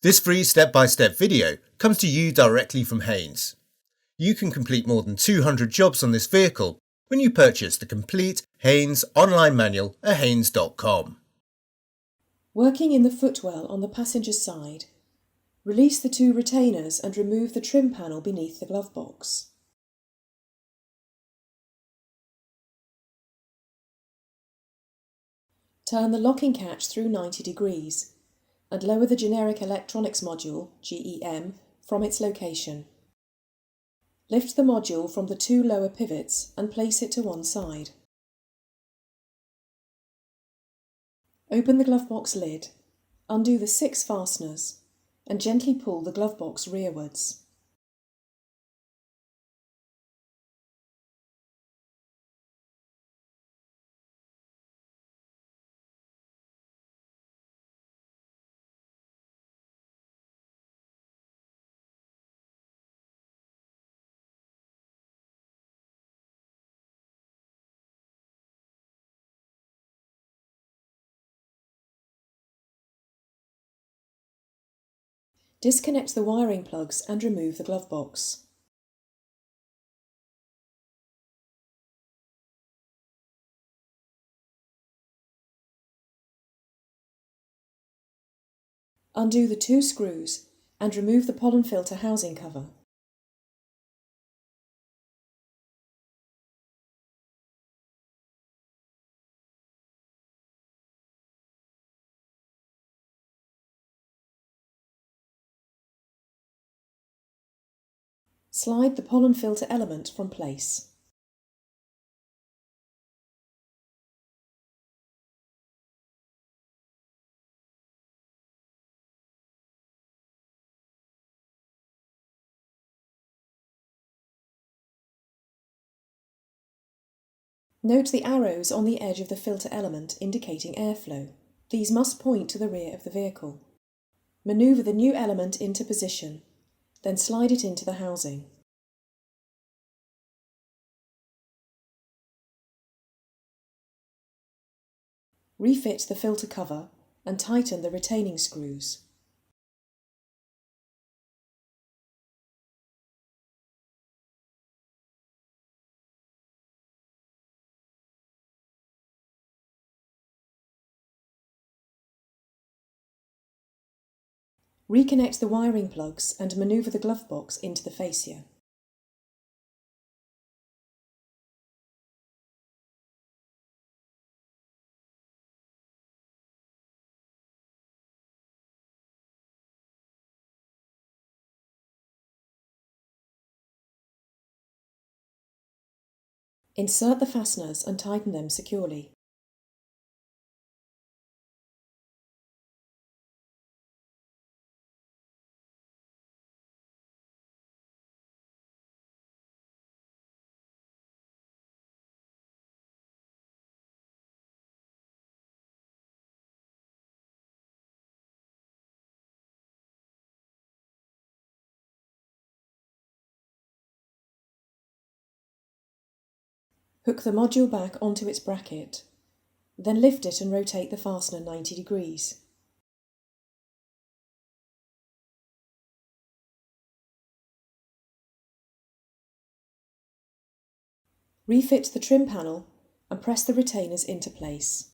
This free step-by-step video comes to you directly from Haynes. You can complete more than 200 jobs on this vehicle when you purchase the complete Haynes online manual at haynes.com. Working in the footwell on the passenger side, release the two retainers and remove the trim panel beneath the glove box. Turn the locking catch through 90 degrees and lower the generic electronics module, GEM, from its location. Lift the module from the two lower pivots and place it to one side. Open the glove box lid, undo the 6 fasteners and gently pull the glove box rearwards. Disconnect the wiring plugs and remove the glove box. Undo the 2 screws and remove the pollen filter housing cover. Slide the pollen filter element from place. Note the arrows on the edge of the filter element indicating airflow. These must point to the rear of the vehicle. Manoeuvre the new element into position, then slide it into the housing. Refit the filter cover and tighten the retaining screws. Reconnect the wiring plugs and manoeuvre the glove box into the fascia. Insert the fasteners and tighten them securely. Hook the module back onto its bracket, then lift it and rotate the fastener 90 degrees. Refit the trim panel and press the retainers into place.